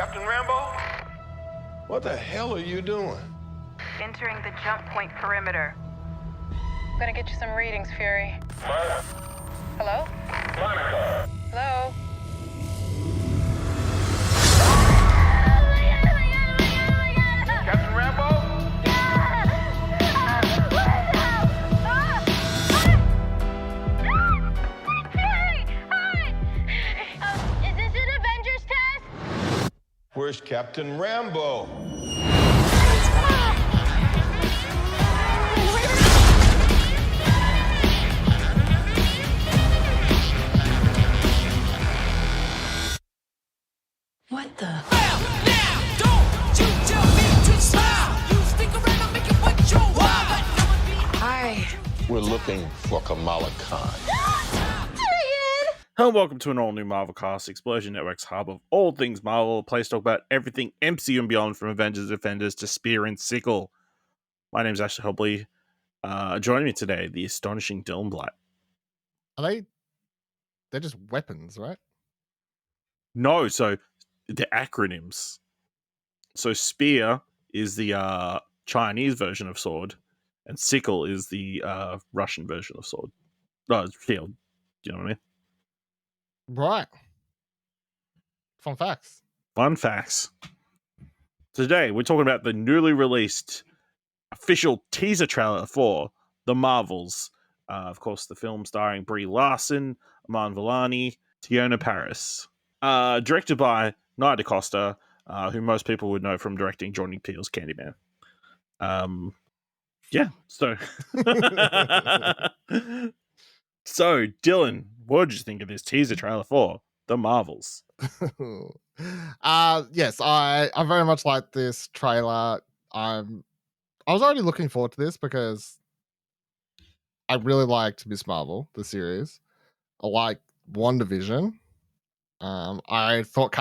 Captain Rambeau? What the hell are you doing? Entering the jump point perimeter. I'm gonna get you some readings, Fury. What? Hello? Monica. Hello? Captain Rambeau? Is this an Avengers test? Where's Captain Rambeau? What the? Hi. We're looking for Kamal Khan. Hello and welcome to an all-new Marvel Cast, Explosion Network's hub of all things Marvel, a place to talk about everything MCU and beyond, from Avengers Defenders to Spear and Sickle. My name's Ashley Hobley. Joining me today, the astonishing Dylan Blight. They're just weapons, right? No, so the acronyms. So Spear is the Chinese version of sword, and Sickle is the Russian version of sword. Shield. Do you know what I mean? Right. Fun facts. Fun facts. Today, we're talking about the newly released official teaser trailer for The Marvels. Of course, the film starring Brie Larson, Aman Vellani, Tiona Paris. Directed by Nia DaCosta, who most people would know from directing Jordan Peele's Candyman. Yeah, so... So, Dylan, what did you think of this teaser trailer for The Marvels? Yes, I very much like this trailer. I was already looking forward to this because I really liked Miss Marvel, the series. I like WandaVision. I thought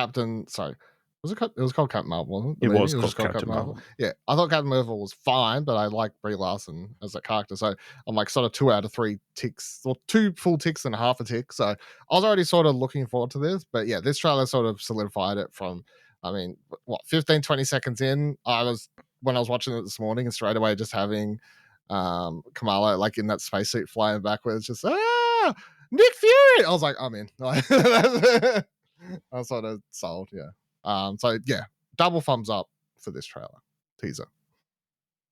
it was called Captain Marvel, wasn't it? It was just called Captain Marvel. Yeah, I thought Captain Marvel was fine, but I like Brie Larson as a character, so I'm like sort of 2 out of 3 ticks, or 2 full ticks and half a tick. So I was already sort of looking forward to this, but yeah, this trailer sort of solidified it from, 15-20 seconds in, when I was watching it this morning, and straight away just having Kamala like in that spacesuit flying backwards, just Nick Fury. I was like, I'm in. I was sort of sold, yeah. So yeah, double thumbs up for this trailer teaser.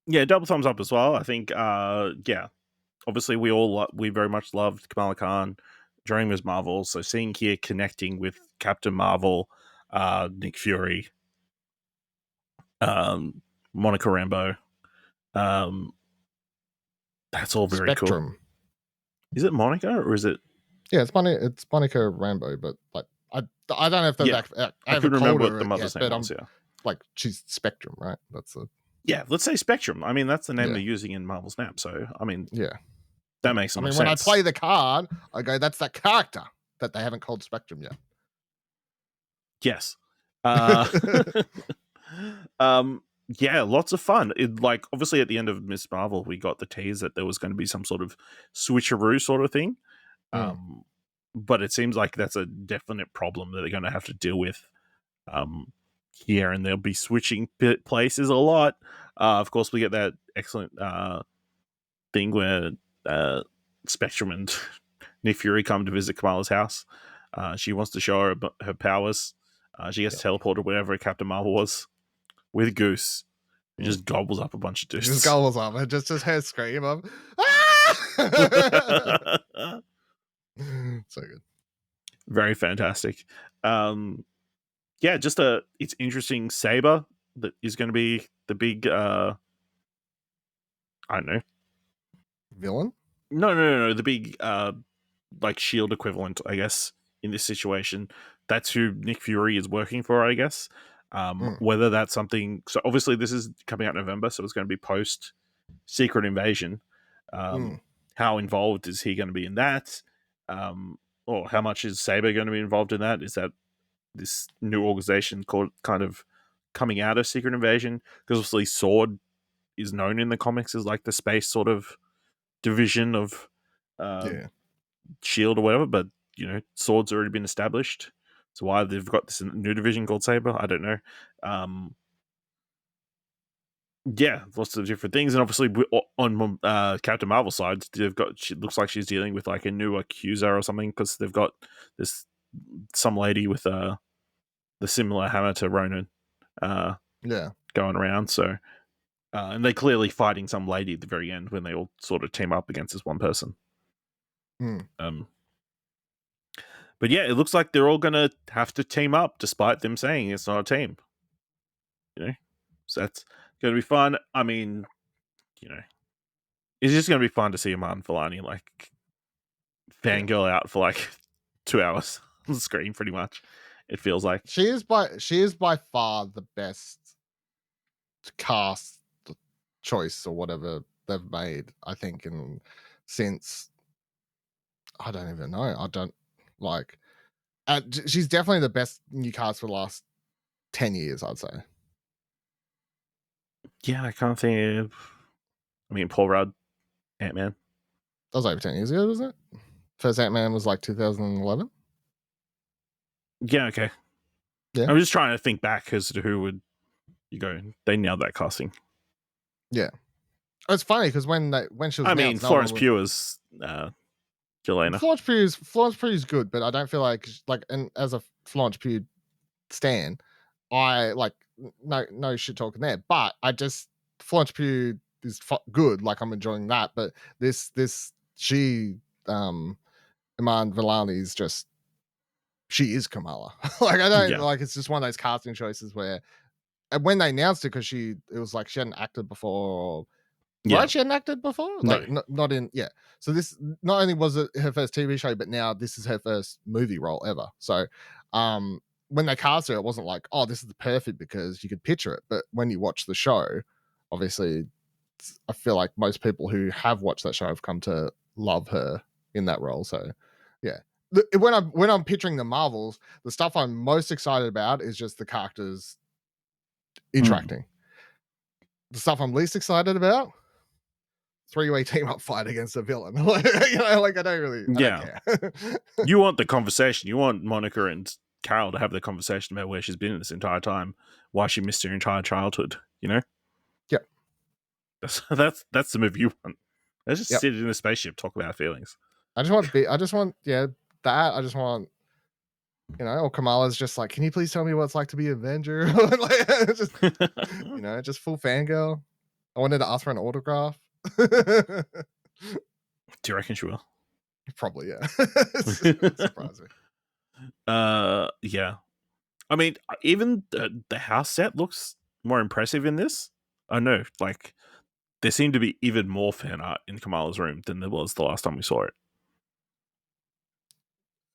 Yeah, double thumbs up as well. I think, obviously we very much loved Kamala Khan during Ms. Marvel, so seeing here connecting with Captain Marvel, Nick Fury, Monica Rambeau, that's all very Spectrum. cool. Is it Monica or is it? Yeah, it's Monica Rambeau, but like I don't know if they're I couldn't remember what the mother's name was. Yeah, like she's Spectrum, right? Yeah, let's say Spectrum. I mean, that's the name they're using in Marvel Snap. So, I mean, yeah, that makes some sense. When I play the card, I go, that's that character that they haven't called Spectrum yet. Yes. Yeah, lots of fun. Obviously at the end of Miss Marvel, we got the tease that there was going to be some sort of switcheroo sort of thing. But it seems like that's a definite problem that they're going to have to deal with here, and they'll be switching places a lot. Of course, we get that excellent thing where Spectrum and Nick Fury come to visit Kamala's house. She wants to show her powers. She gets teleported wherever Captain Marvel was with Goose. He just gobbles up a bunch of dudes. Just gobbles up. And just her scream of, so good. Very fantastic. It's interesting. Saber that is going to be the big I don't know, villain. No, the big Shield equivalent, I guess, in this situation. That's who Nick Fury is working for, I guess. Whether that's something, so obviously this is coming out in November, so it's going to be post Secret Invasion. How involved is he going to be in that? Or how much is Saber going to be involved in that? Is that this new organization called kind of coming out of Secret Invasion? Because obviously Sword is known in the comics as like the space sort of division of Shield or whatever, but Sword's already been established. So why they've got this new division called Saber, I don't know. Yeah, lots of different things, and obviously on Captain Marvel side, they've got. She looks like she's dealing with like a new accuser or something because they've got this some lady with the similar hammer to Ronan, Yeah. going around. So, and they're clearly fighting some lady at the very end when they all sort of team up against this one person. But yeah, it looks like they're all gonna have to team up, despite them saying it's not a team. You know, so that's gonna be fun. I mean, you know, it's just gonna be fun to see Martin Filani like fangirl out for like 2 hours on the screen, pretty much. It feels like She is by far the best cast choice or whatever they've made, I think, since I don't even know. I don't like. She's definitely the best new cast for the last 10 years, I'd say. yeah, I can't think of. I mean, Paul Rudd, Ant-Man. That was over 10 years ago, wasn't it? First Ant-Man was like 2011. Yeah, okay. Yeah. I'm just trying to think back as to who would you go. They nailed that casting. Yeah. It's funny because when she was I mean, announced, no Florence one Pugh was Jelena. Florence Pugh's good, but I don't feel like and as a Florence Pugh stan, I like no shit talking there. But I just Florence Pugh is good. Like I'm enjoying that. But she Iman Vellani is just she is Kamala. Like I don't like it's just one of those casting choices where and when they announced it because it was like she hadn't acted before. Right, she hadn't acted before, like not in So this not only was it her first TV show, but now this is her first movie role ever. So, when they cast her, it wasn't like, oh, this is the perfect because you could picture it. But when you watch the show, obviously, I feel like most people who have watched that show have come to love her in that role. So, yeah. When I'm picturing the Marvels, the stuff I'm most excited about is just the characters interacting. The stuff I'm least excited about. 3-way team up fight against a villain. Like I don't care. You want the conversation. You want Monica and Carol to have the conversation about where she's been this entire time, why she missed her entire childhood, you know? Yep. That's the movie you want. Let's just sit in a spaceship, talk about feelings. I just want that. I just want, or Kamala's just like, can you please tell me what it's like to be an Avenger? Just, just full fangirl. I wanted to ask for an autograph. Do you reckon she will? Probably, yeah. Surprise me. Yeah. I mean, even the house set looks more impressive in this. I know, like, there seemed to be even more fan art in Kamala's room than there was the last time we saw it.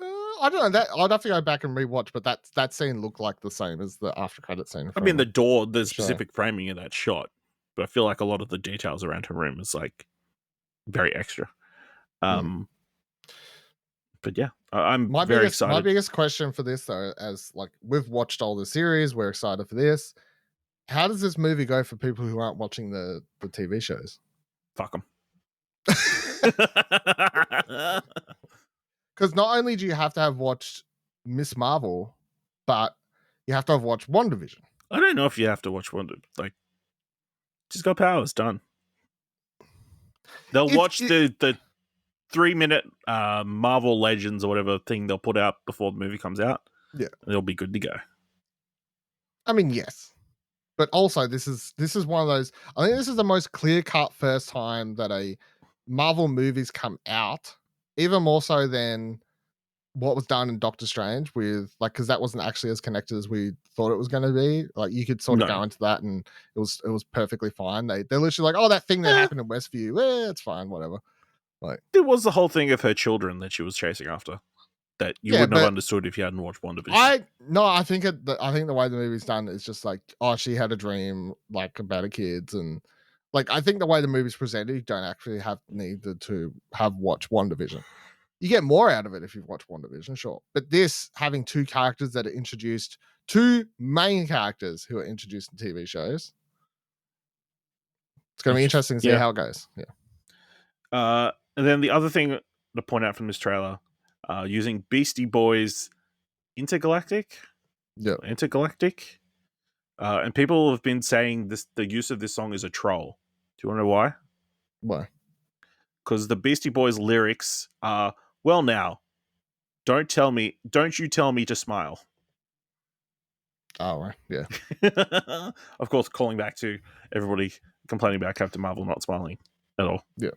I don't know. That I'd have to go back and rewatch, but that scene looked like the same as the after credit scene. I mean, the door, the specific framing of that shot, but I feel like a lot of the details around her room is like very extra. But yeah, I'm very excited. My biggest question for this, though, as like we've watched all the series, we're excited for this. How does this movie go for people who aren't watching the TV shows? Fuck them. Because not only do you have to have watched Miss Marvel, but you have to have watched WandaVision. I don't know if you have to watch Wonder. Like, just got powers, done. They'll watch the 3-minute Marvel Legends or whatever thing they'll put out before the movie comes out. Yeah, they'll be good to go. I mean, yes, but also this is one of those. I think this is the most clear-cut first time that a Marvel movie's come out, even more so than what was done in Doctor Strange with because that wasn't actually as connected as we thought it was going to be. Like you could sort of go into that and it was perfectly fine. They're literally like, oh, that thing that happened in Westview, it's fine, whatever. Like there was the whole thing of her children that she was chasing after that you wouldn't have understood if you hadn't watched WandaVision. I think the way the movie's done is just like, oh, she had a dream like about her kids, and like I think the way the movie's presented, you don't actually needed to have watched WandaVision. You get more out of it if you've watched WandaVision, sure. But this having two characters that are introduced, two main characters who are introduced in TV shows, it's going to be interesting to see how it goes. Yeah. And then the other thing to point out from this trailer, using Beastie Boys intergalactic. Yeah. Intergalactic. And people have been saying the use of this song is a troll. Do you want to know why? Why? Because the Beastie Boys lyrics are, well, now, don't you tell me to smile. Oh, right. Yeah. Of course, calling back to everybody complaining about Captain Marvel not smiling at all. Yeah.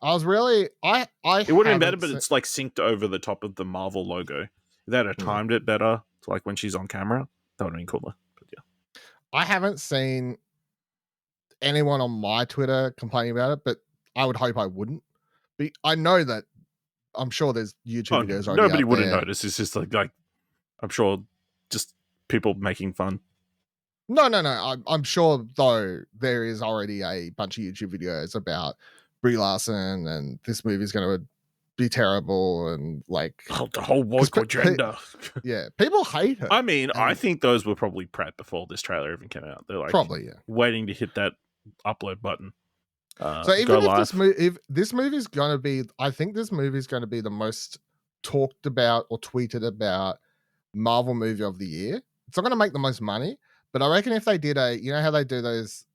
I was really, I It would have been better, haven't but it's like synced over the top of the Marvel logo. If they had timed it better, to like when she's on camera, that would have been cooler. But yeah. I haven't seen anyone on my Twitter complaining about it, but I would hope I wouldn't. I know that I'm sure there's YouTube videos already nobody out would have there. noticed. It's just like I'm sure just people making fun. No. I'm sure though there is already a bunch of YouTube videos about Brie Larson and this movie's going to be terrible and like The whole woke agenda. Yeah, people hate her. I mean, I think those were probably prepped before this trailer even came out. They're like probably, yeah, waiting to hit that upload button. So even if this movie's going to be, I think this movie's going to be the most talked about or tweeted about Marvel movie of the year. It's not going to make the most money, but I reckon if they did you know how they do those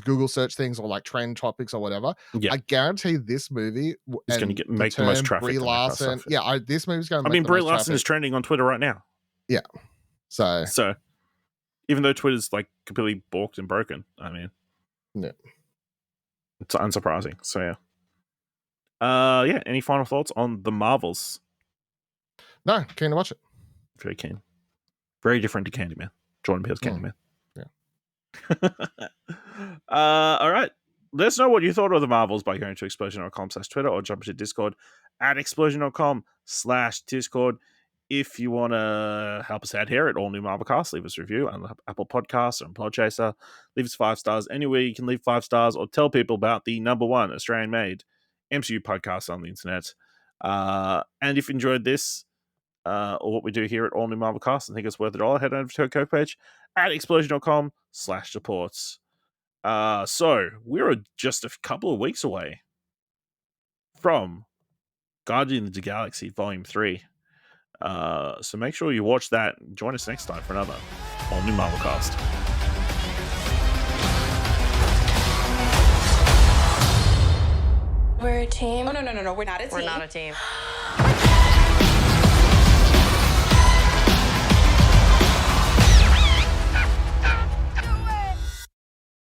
Google search things or like trend topics or whatever, yeah. I guarantee this movie is going to make the most traffic. Brie Larson, this movie's going to. I mean, Brie Larson is trending on Twitter right now. Yeah, so even though Twitter's like completely balked and broken, I mean, yeah. It's unsurprising. So yeah. Any final thoughts on the Marvels? No, keen to watch it. Very keen. Very different to Candyman. Jordan Peele's Candyman. Yeah. All right. Let us know what you thought of the Marvels by going to explosion.com/Twitter or jump into Discord at explosion.com/Discord. If you want to help us out here at All New Marvelcast, leave us a review on Apple Podcasts or on Podchaser. Leave us 5 stars anywhere you can leave 5 stars, or tell people about the #1 Australian-made MCU podcast on the internet. And if you enjoyed this or what we do here at All New Marvelcast and think it's worth $1, head over to our co-page at explosion.com/supports. So we're just a couple of weeks away from Guardians of the Galaxy Volume 3. So make sure you watch that. Join us next time for another All New Marvelcast. We're a team. Oh, no. We're not a team. We're not a team.